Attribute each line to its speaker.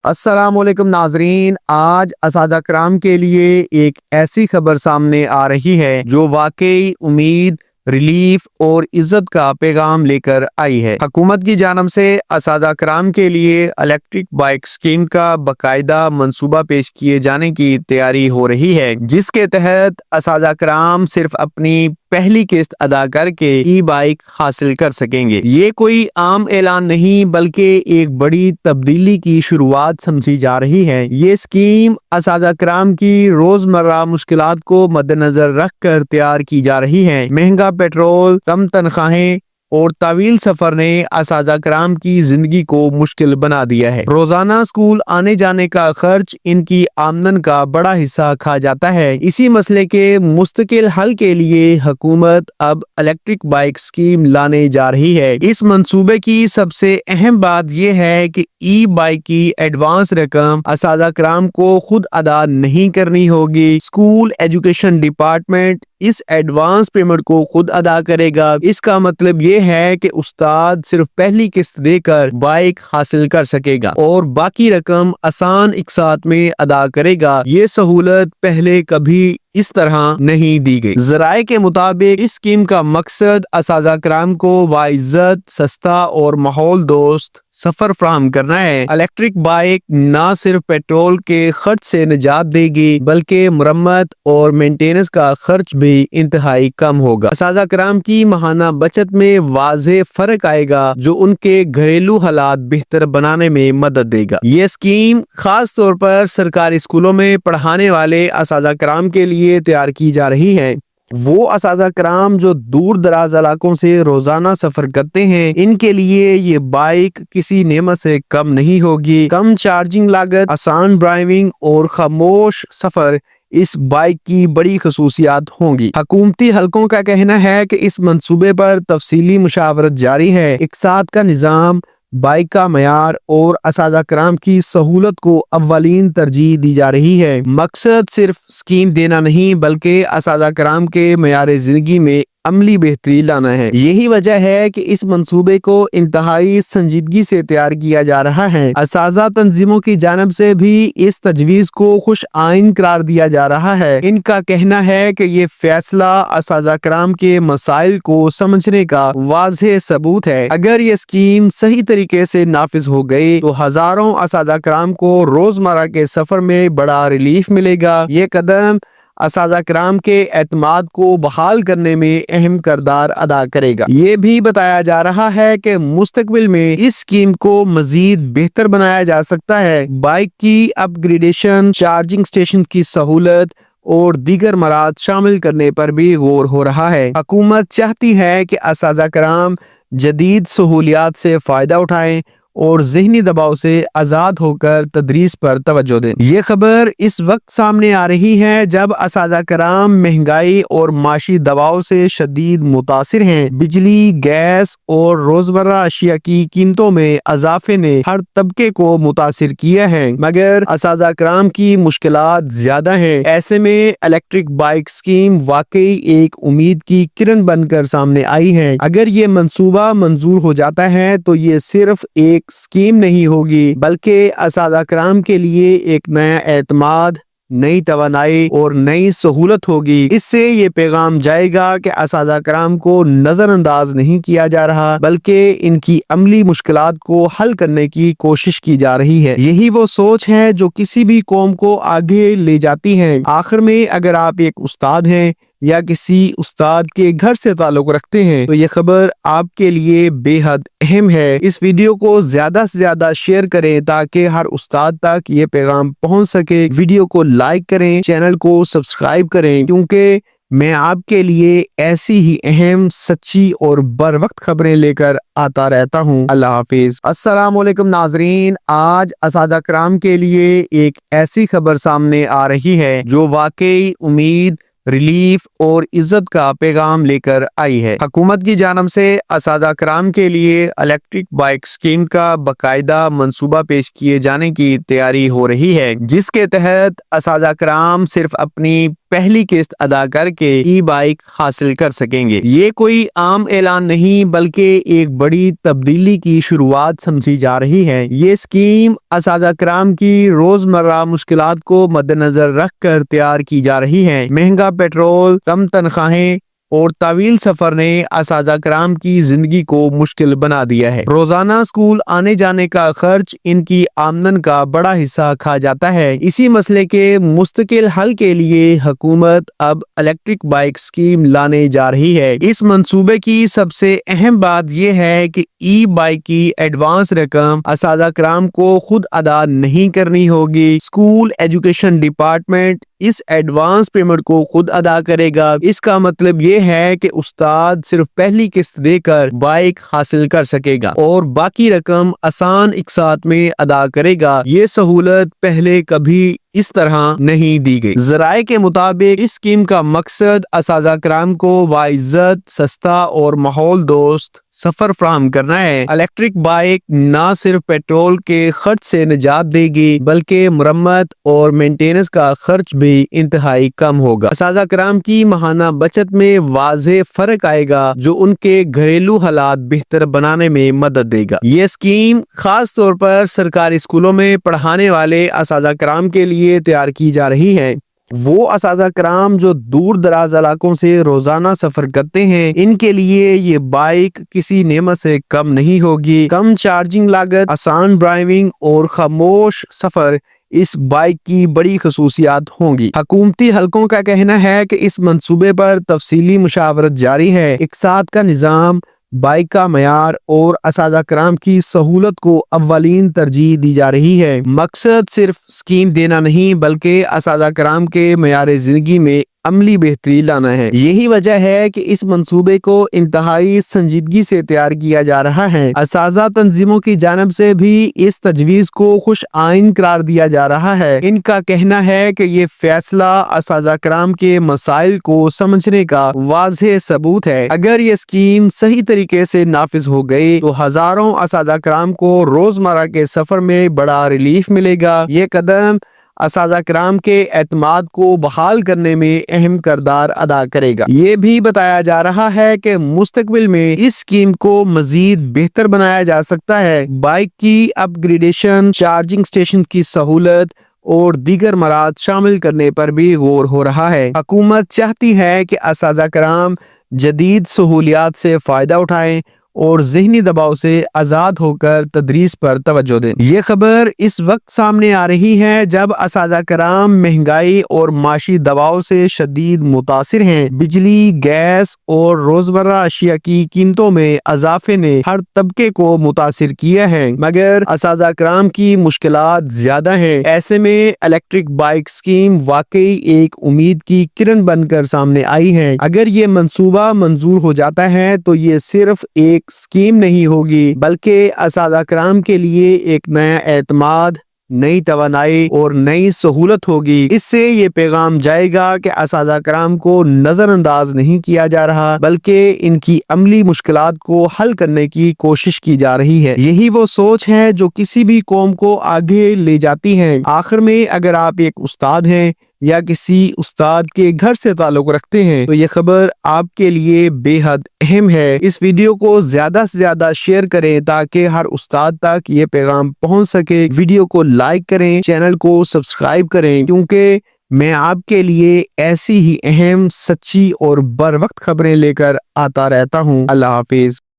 Speaker 1: السلام علیکم ناظرین، آج اساتذہ کرام کے لیے ایک ایسی خبر سامنے آ رہی ہے جو واقعی امید، ریلیف اور عزت کا پیغام لے کر آئی ہے۔ حکومت کی جانب سے اساتذہ کرام کے لیے الیکٹرک بائک اسکیم کا باقاعدہ منصوبہ پیش کیے جانے کی تیاری ہو رہی ہے، جس کے تحت اساتذہ کرام صرف اپنی پہلی قسط ادا کر کے ای بائک حاصل کر سکیں گے۔ یہ کوئی عام اعلان نہیں بلکہ ایک بڑی تبدیلی کی شروعات سمجھی جا رہی ہے۔ یہ اسکیم اساتذہ کرام کی روزمرہ مشکلات کو مد نظر رکھ کر تیار کی جا رہی ہے۔ مہنگا پیٹرول، کم تنخواہیں اور طویل سفر نے اساتذہ کرام کی زندگی کو مشکل بنا دیا ہے۔ روزانہ اسکول آنے جانے کا خرچ ان کی آمدن کا بڑا حصہ کھا جاتا ہے۔ اسی مسئلے کے مستقل حل کے لیے حکومت اب الیکٹرک بائک اسکیم لانے جا رہی ہے۔ اس منصوبے کی سب سے اہم بات یہ ہے کہ ای بائک کی ایڈوانس رقم اساتذہ کرام کو خود ادا نہیں کرنی ہوگی۔ اسکول ایجوکیشن ڈپارٹمنٹ اس ایڈوانس پیمنٹ کو خود ادا کرے گا۔ اس کا مطلب یہ ہے کہ استاد صرف پہلی قسط دے کر بائک حاصل کر سکے گا اور باقی رقم آسان اقساط میں ادا کرے گا۔ یہ سہولت پہلے کبھی اس طرح نہیں دی گئی۔ ذرائع کے مطابق اس اسکیم کا مقصد اساتذہ کرام کو باعزت، سستا اور ماحول دوست سفر فراہم کرنا ہے۔ الیکٹرک بائک نہ صرف پیٹرول کے خرچ سے نجات دے گی بلکہ مرمت اور مینٹیننس کا خرچ بھی انتہائی کم ہوگا۔ اساتذہ کرام کی ماہانہ بچت میں واضح فرق آئے گا جو ان کے گھریلو حالات بہتر بنانے میں مدد دے گا۔ یہ اسکیم خاص طور پر سرکاری اسکولوں میں پڑھانے والے اساتذہ کرام کے لیے تیار کی جا رہی ہے۔ وہ اساتذہ کرام جو دور دراز علاقوں سے روزانہ سفر کرتے ہیں، ان کے لیے یہ بائک کسی نعمت سے کم نہیں ہوگی۔ کم چارجنگ لاگت، آسان ڈرائیونگ اور خاموش سفر اس بائک کی بڑی خصوصیات ہوں گی۔ حکومتی حلقوں کا کہنا ہے کہ اس منصوبے پر تفصیلی مشاورت جاری ہے۔ اقساط کا نظام، بائک کا معیار اور اساتذہ کرام کی سہولت کو اولین ترجیح دی جا رہی ہے۔ مقصد صرف اسکیم دینا نہیں بلکہ اساتذہ کرام کے معیار زندگی میں عملی بہتری لانا ہے۔ یہی وجہ ہے کہ اس منصوبے کو انتہائی سنجیدگی سے تیار کیا جا رہا ہے۔ اساتذہ تنظیموں کی جانب سے بھی اس تجویز کو خوش آئند قرار دیا جا رہا ہے۔ ان کا کہنا ہے کہ یہ فیصلہ اساتذہ کرام کے مسائل کو سمجھنے کا واضح ثبوت ہے۔ اگر یہ اسکیم صحیح طریقے سے نافذ ہو گئی تو ہزاروں اساتذہ کرام کو روزمرہ کے سفر میں بڑا ریلیف ملے گا۔ یہ قدم اساتذہ کرام کے اعتماد کو بحال کرنے میں اہم کردار ادا کرے گا۔ یہ بھی بتایا جا رہا ہے کہ مستقبل میں اس اسکیم کو مزید بہتر بنایا جا سکتا ہے۔ بائک کی اپ گریڈیشن، چارجنگ اسٹیشن کی سہولت اور دیگر مراحل شامل کرنے پر بھی غور ہو رہا ہے۔ حکومت چاہتی ہے کہ اساتذہ کرام جدید سہولیات سے فائدہ اٹھائیں اور ذہنی دباؤ سے آزاد ہو کر تدریس پر توجہ دیں۔ یہ خبر اس وقت سامنے آ رہی ہے جب اساتذہ کرام مہنگائی اور معاشی دباؤ سے شدید متاثر ہیں۔ بجلی، گیس اور روزمرہ اشیاء کی قیمتوں میں اضافے نے ہر طبقے کو متاثر کیا ہے، مگر اساتذہ کرام کی مشکلات زیادہ ہیں۔ ایسے میں الیکٹرک بائک اسکیم واقعی ایک امید کی کرن بن کر سامنے آئی ہے۔ اگر یہ منصوبہ منظور ہو جاتا ہے تو یہ صرف ایک اسکیم نہیں ہوگی بلکہ اساتذہ کرام کے لیے ایک نیا اعتماد، نئی توانائی اور نئی سہولت ہوگی۔ اس سے یہ پیغام جائے گا کہ اساتذہ کرام کو نظر انداز نہیں کیا جا رہا بلکہ ان کی عملی مشکلات کو حل کرنے کی کوشش کی جا رہی ہے۔ یہی وہ سوچ ہے جو کسی بھی قوم کو آگے لے جاتی ہے۔ آخر میں اگر آپ ایک استاد ہیں یا کسی استاد کے گھر سے تعلق رکھتے ہیں تو یہ خبر آپ کے لیے بے حد اہم ہے۔ اس ویڈیو کو زیادہ سے زیادہ شیئر کریں تاکہ ہر استاد تک یہ پیغام پہنچ سکے۔ ویڈیو کو لائک کریں، چینل کو سبسکرائب کریں کیونکہ میں آپ کے لیے ایسی ہی اہم، سچی اور بر وقت خبریں لے کر آتا رہتا ہوں۔ اللہ حافظ۔ السلام علیکم ناظرین، آج اساتذہ کرام کے لیے ایک ایسی خبر سامنے آ رہی ہے جو واقعی امید، ریلیف اور عزت کا پیغام لے کر آئی ہے۔ حکومت کی جانب سے اساتذہ کرام کے لیے الیکٹرک بائک اسکیم کا باقاعدہ منصوبہ پیش کیے جانے کی تیاری ہو رہی ہے، جس کے تحت اساتذہ کرام صرف اپنی پہلی قسط ادا کر کے ای بائک حاصل کر سکیں گے۔ یہ کوئی عام اعلان نہیں بلکہ ایک بڑی تبدیلی کی شروعات سمجھی جا رہی ہے۔ یہ اسکیم اساتذہ کرام کی روزمرہ مشکلات کو مد نظر رکھ کر تیار کی جا رہی ہے۔ مہنگا پیٹرول، کم تنخواہیں اور طویل سفر نے اساتذہ کرام کی زندگی کو مشکل بنا دیا ہے۔ روزانہ اسکول آنے جانے کا خرچ ان کی آمدن کا بڑا حصہ کھا جاتا ہے۔ اسی مسئلے کے مستقل حل کے لیے حکومت اب الیکٹرک بائک اسکیم لانے جا رہی ہے۔ اس منصوبے کی سب سے اہم بات یہ ہے کہ ای بائک کی ایڈوانس رقم اساتذہ کرام کو خود ادا نہیں کرنی ہوگی۔ اسکول ایجوکیشن ڈپارٹمنٹ اس ایڈوانس پیمنٹ کو خود ادا کرے گا۔ اس کا مطلب یہ ہے کہ استاد صرف پہلی قسط دے کر بائک حاصل کر سکے گا اور باقی رقم آسان اقساط میں ادا کرے گا۔ یہ سہولت پہلے کبھی اس طرح نہیں دی گئی۔ ذرائع کے مطابق اس اسکیم کا مقصد اساتذہ کرام کو باعزت، سستا اور ماحول دوست سفر فراہم کرنا ہے۔ الیکٹرک بائک نہ صرف پیٹرول کے خرچ سے نجات دے گی بلکہ مرمت اور مینٹیننس کا خرچ بھی انتہائی کم ہوگا۔ اساتذہ کرام کی ماہانہ بچت میں واضح فرق آئے گا جو ان کے گھریلو حالات بہتر بنانے میں مدد دے گا۔ یہ اسکیم خاص طور پر سرکاری اسکولوں میں پڑھانے والے اساتذہ کرام کے لیے تیار کی جا رہی ہے۔ وہ اساتذہ کرام جو دور دراز علاقوں سے روزانہ سفر کرتے ہیں، ان کے لیے یہ بائک کسی نعمت سے کم نہیں ہوگی۔ کم چارجنگ لاگت، آسان ڈرائیونگ اور خاموش سفر اس بائک کی بڑی خصوصیات ہوں گی۔ حکومتی حلقوں کا کہنا ہے کہ اس منصوبے پر تفصیلی مشاورت جاری ہے۔ اقساط کا نظام، بائک کا معیار اور اساتذہ کرام کی سہولت کو اولین ترجیح دی جا رہی ہے۔ مقصد صرف اسکیم دینا نہیں بلکہ اساتذہ کرام کے معیار زندگی میں عملی بہتری لانا ہے۔ یہی وجہ ہے کہ اس منصوبے کو انتہائی سنجیدگی سے تیار کیا جا رہا ہے۔ اساتذہ تنظیموں کی جانب سے بھی اس تجویز کو خوش آئین قرار دیا جا رہا ہے۔ ان کا کہنا ہے کہ یہ فیصلہ اساتذہ کرام کے مسائل کو سمجھنے کا واضح ثبوت ہے۔ اگر یہ اسکیم صحیح طریقے سے نافذ ہو گئی تو ہزاروں اساتذہ کرام کو روزمرہ کے سفر میں بڑا ریلیف ملے گا۔ یہ قدم اساتذہ کرام کے اعتماد کو بحال کرنے میں اہم کردار ادا کرے گا۔ یہ بھی بتایا جا رہا ہے کہ مستقبل میں اس اسکیم کو مزید بہتر بنایا جا سکتا ہے۔ بائک کی اپ گریڈیشن، چارجنگ اسٹیشن کی سہولت اور دیگر مراحل شامل کرنے پر بھی غور ہو رہا ہے۔ حکومت چاہتی ہے کہ اساتذہ کرام جدید سہولیات سے فائدہ اٹھائیں اور ذہنی دباؤ سے آزاد ہو کر تدریس پر توجہ دیں۔ یہ خبر اس وقت سامنے آ رہی ہے جب اساتذہ کرام مہنگائی اور معاشی دباؤ سے شدید متاثر ہیں۔ بجلی، گیس اور روزمرہ اشیاء کی قیمتوں میں اضافے نے ہر طبقے کو متاثر کیا ہے، مگر اساتذہ کرام کی مشکلات زیادہ ہیں۔ ایسے میں الیکٹرک بائک اسکیم واقعی ایک امید کی کرن بن کر سامنے آئی ہے۔ اگر یہ منصوبہ منظور ہو جاتا ہے تو یہ صرف ایک اسکیم نہیں ہوگی بلکہ اساتذہ کرام کے لیے ایک نیا اعتماد، نئی توانائی اور نئی سہولت ہوگی۔ اس سے یہ پیغام جائے گا کہ اساتذہ کرام کو نظر انداز نہیں کیا جا رہا بلکہ ان کی عملی مشکلات کو حل کرنے کی کوشش کی جا رہی ہے۔ یہی وہ سوچ ہے جو کسی بھی قوم کو آگے لے جاتی ہے۔ آخر میں اگر آپ ایک استاد ہیں یا کسی استاد کے گھر سے تعلق رکھتے ہیں تو یہ خبر آپ کے لیے بے حد اہم ہے۔ اس ویڈیو کو زیادہ سے زیادہ شیئر کریں تاکہ ہر استاد تک یہ پیغام پہنچ سکے۔ ویڈیو کو لائک کریں، چینل کو سبسکرائب کریں کیونکہ میں آپ کے لیے ایسی ہی اہم، سچی اور بر وقت خبریں لے کر آتا رہتا ہوں۔ اللہ حافظ۔